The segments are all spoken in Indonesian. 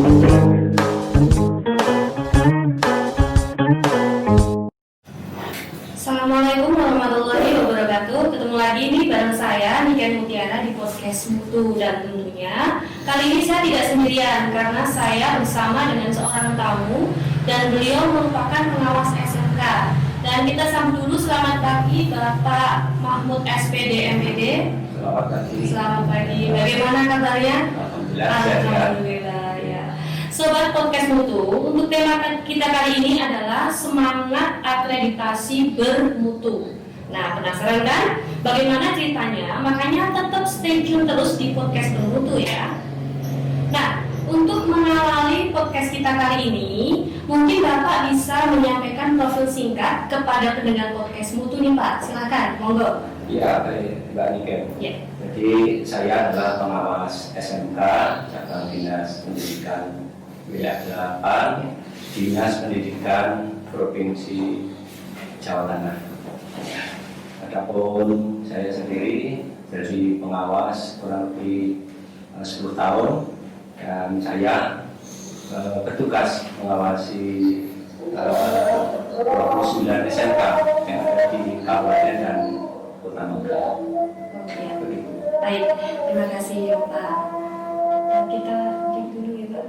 Assalamualaikum warahmatullahi wabarakatuh. Ketemu lagi nih bareng saya Niken Mutiara di podcast Mutu, dan tentunya kali ini saya tidak sendirian karena saya bersama dengan seorang tamu dan beliau merupakan pengawas SMK. Dan kita sambut dulu, selamat pagi Bapak Mahmud SPD MPD. Selamat pagi. Selamat pagi. Bagaimana kabarnya? Alhamdulillah. Ya. Sobat Podcast Mutu, untuk tema kita kali ini adalah semangat akreditasi bermutu. Nah, penasaran kan bagaimana ceritanya? Makanya tetap stay tune terus di Podcast Bermutu ya. Nah, untuk mengawali podcast kita kali ini, mungkin Bapak bisa menyampaikan profil singkat kepada pendengar Podcast Mutu nih Pak. Silakan, monggo. Ya, baik Mbak Niken. Ya. Jadi saya adalah pengawas SMK Cabang Dinas Pendidikan Wilayah 8, Dinas Pendidikan Provinsi Jawa Tengah. Adapun saya sendiri jadi pengawas kurang lebih 10 tahun, dan saya bertugas mengawasi 29 SMK yang ada di Kabupaten dan Kota Manggarai. Ya. Baik, terima kasih ya Pak. Kita break dulu ya Pak.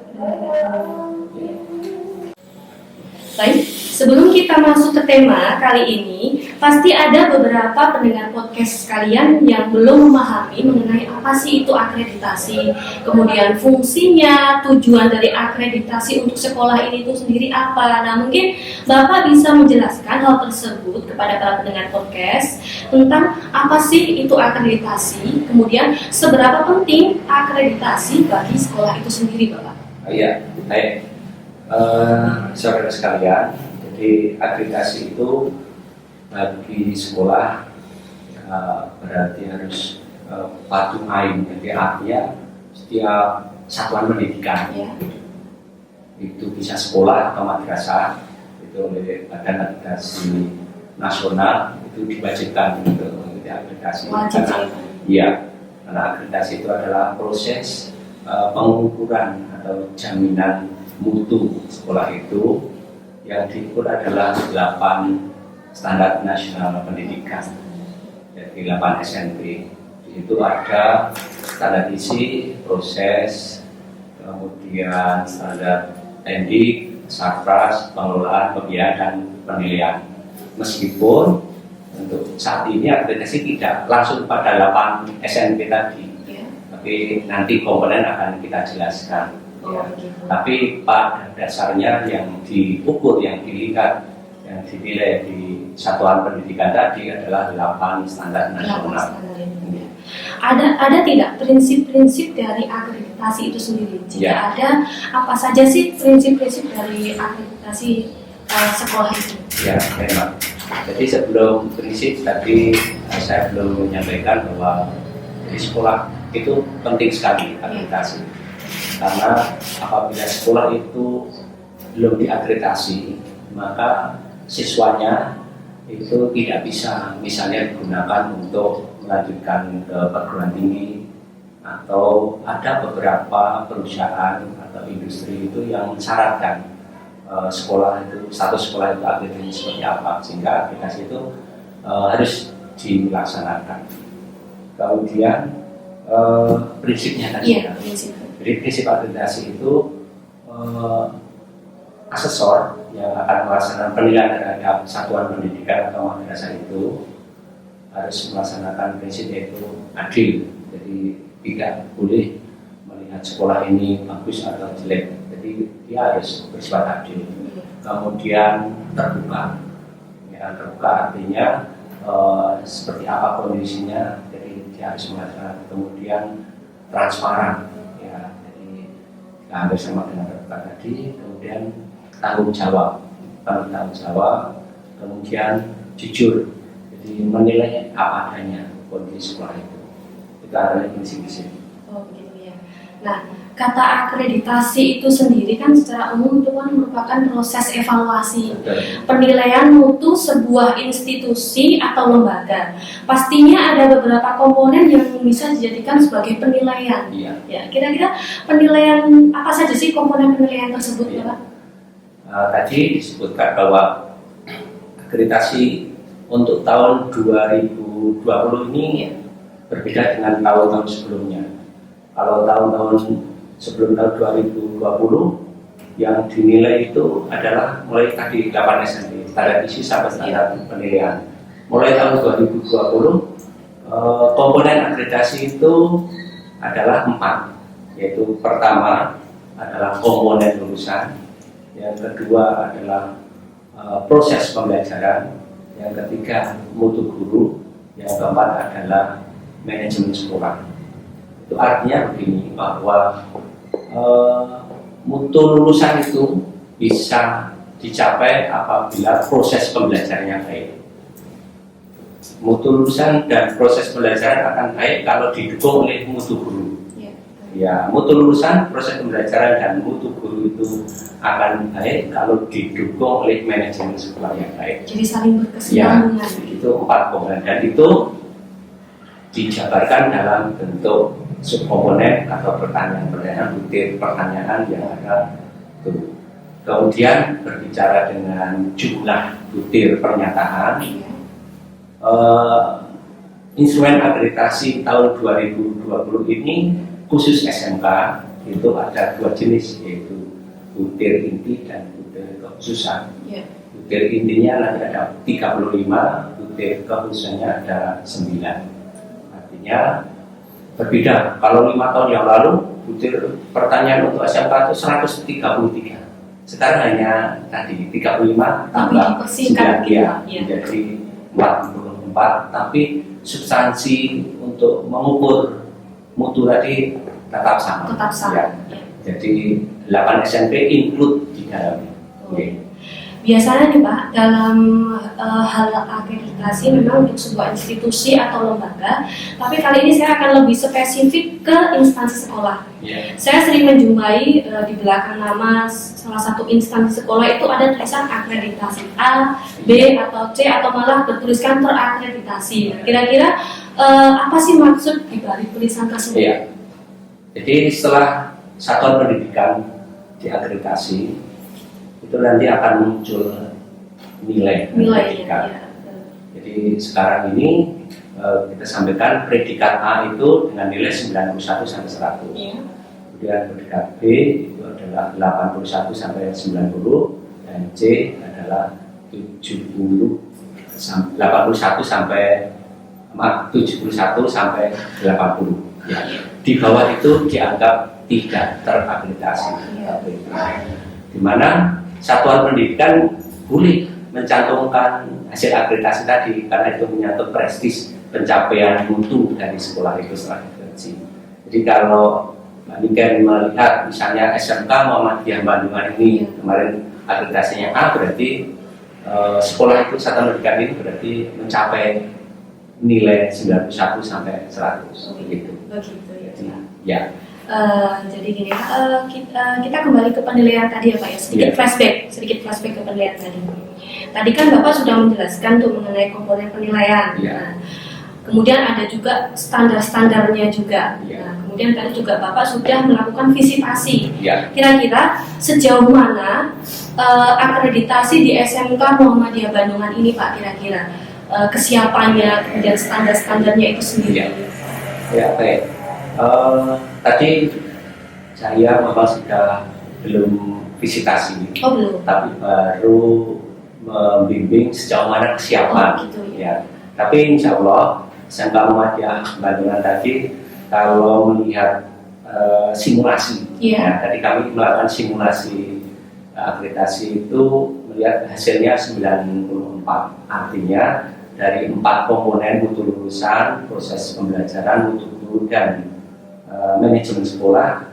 Baik, sebelum kita masuk ke tema kali ini, pasti ada beberapa pendengar podcast kalian yang belum memahami mengenai apa sih itu akreditasi, kemudian fungsinya, tujuan dari akreditasi untuk sekolah ini itu sendiri apa. Nah, mungkin Bapak bisa menjelaskan hal tersebut kepada para pendengar podcast tentang apa sih itu akreditasi, kemudian seberapa penting akreditasi bagi sekolah itu sendiri, Bapak. Iya, baik. Saudara sekalian, jadi akreditasi itu bagi sekolah berarti harus patuh ain. Jadi artinya setiap satuan pendidikan itu bisa sekolah atau madrasah itu oleh Badan Akreditasi Nasional itu diwajibkan untuk mengikuti akreditasi. Karena akreditasi itu adalah proses pengukuran atau jaminan mutu sekolah itu, yang diukur adalah 8 standar nasional pendidikan, jadi 8 SMP. Di situ ada standar isi, proses, kemudian standar teknik, sarpras, pengelolaan, pembiayaan, dan penilaian. Meskipun untuk saat ini akreditasi tidak langsung pada 8 SMP tadi, tapi nanti komponen akan kita jelaskan. Tapi pada dasarnya yang diukur, yang dilihat, yang dinilai di satuan pendidikan tadi adalah 8 standar nasional. Ada tidak prinsip-prinsip dari akreditasi itu sendiri? Jika ada, apa saja sih prinsip-prinsip dari akreditasi sekolah itu? Ya, memang. Jadi sebelum prinsip tadi saya belum menyampaikan bahwa di sekolah itu penting sekali akreditasi. Karena apabila sekolah itu belum diakreditasi, maka siswanya itu tidak bisa misalnya digunakan untuk melanjutkan ke perguruan tinggi, atau ada beberapa perusahaan atau industri itu yang mensyaratkan sekolah itu, status sekolah itu akreditasi seperti apa, sehingga akreditasi itu harus dilaksanakan. Kemudian prinsipnya tadi, jadi prinsip akreditasi itu asesor yang akan melaksanakan penilaian terhadap satuan pendidikan atau madrasah itu harus melaksanakan prinsip yaitu adil. Jadi tidak boleh melihat sekolah ini bagus atau jelek. Jadi dia harus bersifat adil. Kemudian terbuka. Ya, terbuka artinya seperti apa kondisinya. Jadi dia harus melaksanakan. Kemudian transparan. Hampir sama dengan terbuka tadi. Kemudian tanggung jawab, kemudian jujur, jadi menilai apa adanya kondisi sekolah itu adalah prinsip-prinsip. Oh begitu ya. Nah, kata akreditasi itu sendiri kan secara umum itu kan merupakan proses evaluasi penilaian mutu sebuah institusi atau lembaga. Pastinya ada beberapa komponen yang bisa dijadikan sebagai penilaian. Iya. Ya, kira-kira penilaian apa saja sih komponen penilaian tersebut, Iya. Pak? Tadi disebutkan bahwa akreditasi untuk tahun 2020 ini berbeda dengan tahun-tahun sebelumnya. Kalau tahun-tahun sebelum tahun 2020 yang dinilai itu adalah mulai tadi 8 SMP, standar isi sampai standar penilaian. Mulai tahun 2020 komponen akreditasi itu adalah 4, yaitu pertama adalah komponen lulusan, yang kedua adalah proses pembelajaran, yang ketiga mutu guru, yang keempat adalah manajemen sekolah. Itu artinya begini, bahwa mutu lulusan itu bisa dicapai apabila proses pembelajarannya baik. Mutu lulusan dan proses pembelajaran akan baik kalau didukung oleh mutu guru. Ya, mutu lulusan, proses pembelajaran dan mutu guru itu akan baik kalau didukung oleh manajemen sekolah yang baik. Jadi saling berkesinambungan. Ya, itu 4 komponen dan itu dijabarkan dalam bentuk subkomponen atau pertanyaan-pertanyaan, butir pertanyaan yang ada itu. Kemudian berbicara dengan jumlah butir pernyataan, instrumen akreditasi tahun 2020 ini khusus SMK itu ada 2 jenis, yaitu butir inti dan butir kekhususan. Butir intinya nanti ada 35, butir kekhususannya ada 9. Artinya berbeda. Kalau 5 tahun yang lalu butir pertanyaan untuk SMK itu 133. Sekarang hanya tadi 35 tambah 9 ya, menjadi 44. Tapi substansi untuk mengukur mutu tadi tetap sama. Tetap sama. Ya. Jadi 8 SMP include di dalamnya. Biasanya nih Pak, dalam hal akreditasi memang untuk sebuah institusi atau lembaga, tapi kali ini saya akan lebih spesifik ke instansi sekolah. Saya sering menjumpai di belakang nama salah satu instansi sekolah itu ada tulisan akreditasi A, B, atau C, atau malah bertuliskan terakreditasi. Kira-kira apa sih maksud di balik tulisan tersebut? Iya. Jadi setelah satuan pendidikan diakreditasi, itu nanti akan muncul nilai. Ya. Jadi sekarang ini kita sampaikan predikat A itu dengan nilai 91 sampai 100. Ya. Kemudian predikat B itu adalah 81 sampai 90 dan C adalah 71 sampai 80. Ya. Di bawah itu dianggap tidak terakreditasi. Di mana satuan pendidikan boleh mencantumkan hasil akreditasi tadi karena itu menyangkut prestis pencapaian mutu dari sekolah itu setelah digaji. Jadi kalau Mbak Niken melihat misalnya SMK Muhammadiyah Bandungan ini kemarin akreditasinya A, berarti sekolah itu satuan pendidikan ini berarti mencapai nilai 91 sampai 100 begitu. Begitu ya. Jadi gini, kita kembali ke penilaian tadi ya Pak ya, sedikit flashback ke penilaian tadi. Tadi kan Bapak sudah menjelaskan tuh mengenai komponen penilaian. Nah, kemudian ada juga standar-standarnya juga. Nah, kemudian tadi juga Bapak sudah melakukan visitasi. Kira-kira sejauh mana akreditasi di SMK Muhammadiyah Bandungan ini Pak, kira-kira kesiapannya, kemudian standar-standarnya itu sendiri? Ya, baik. Tadi saya memang sudah belum visitasi, belum. Tapi baru membimbing sejauh mana kesiapan. Gitu, ya. Tapi insya Allah SMK Muhammadiyah Bandungan tadi kalau melihat simulasi, tadi kami melakukan simulasi akreditasi itu melihat hasilnya 94, artinya dari 4 komponen mutu lulusan, proses pembelajaran, mutu guru dan manajemen sekolah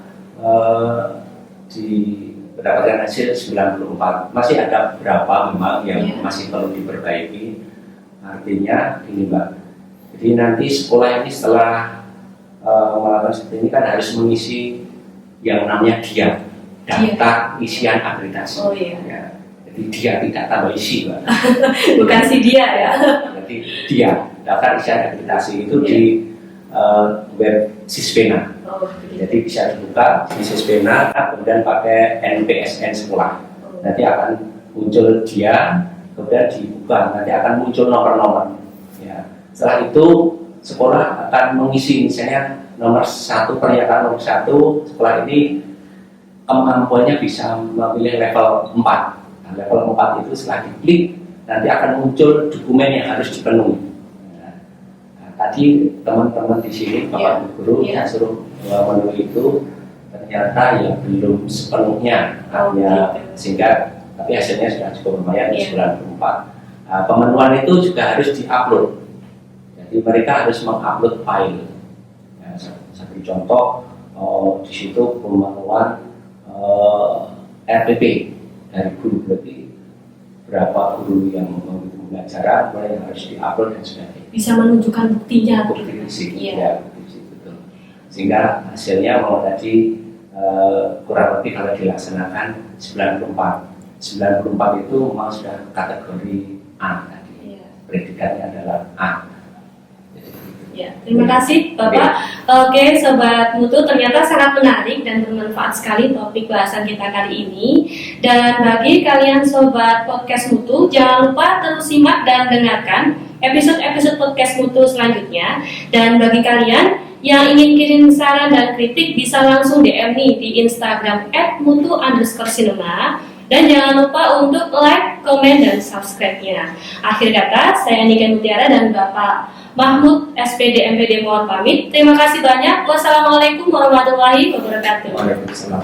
mendapatkan hasil 94. Masih ada beberapa memang yang masih perlu diperbaiki. Artinya ini Mbak, jadi nanti sekolah ini setelah melakukan seperti ini kan harus mengisi yang namanya dia, daftar isian akreditasi. Oh iya. Ya, jadi dia tidak tambah isi, Mbak. Bukan si dia ya. Jadi dia, daftar isian akreditasi itu di web Sispena. Oh, begitu. Jadi bisa dibuka di Sispena, kemudian pakai NPSN sekolah. Nanti akan muncul dia, kemudian dibuka, nanti akan muncul nomor-nomor. Ya. Setelah itu sekolah akan mengisi misalnya nomor 1, pernyataan nomor 1, sekolah ini kemampuannya bisa memilih level 4. Nah, level 4 itu setelah diklik nanti akan muncul dokumen yang harus dipenuhi. Nah, tadi teman-teman di sini Bapak Guru saya suruh memenuhi itu, ternyata ya belum sepenuhnya ya, sehingga tapi hasilnya sudah cukup lumayan di 94. Nah, pemenuhan itu juga harus diupload. Jadi mereka harus mengupload file. Ya, satu contoh di situ pemenuhan RPP dari guru, berarti berapa guru yang mengikuti pembelajaran, mulai yang harus diupload dan sebagainya. Bisa menunjukkan buktinya. Bukti fisik, Iya. ya, bukti fisik, betul. Sehingga hasilnya mau tadi kurang lebih kalau dilaksanakan 94 itu memang sudah kategori A tadi. Predikannya adalah A. Ya, terima kasih Bapak. Oke, Sobat Mutu, ternyata sangat menarik dan bermanfaat sekali topik bahasan kita kali ini. Dan bagi kalian Sobat Podcast Mutu, jangan lupa terus simak dan dengarkan episode-episode Podcast Mutu selanjutnya. Dan bagi kalian yang ingin kirim saran dan kritik bisa langsung DM nih di Instagram @mutu_cinema. Dan jangan lupa untuk like, komen, dan subscribe-nya. Akhir kata, saya Nika Mutiara dan Bapak Mahmud SPD MPD mohon pamit. Terima kasih banyak. Wassalamualaikum warahmatullahi wabarakatuh. Waalaikumsalam.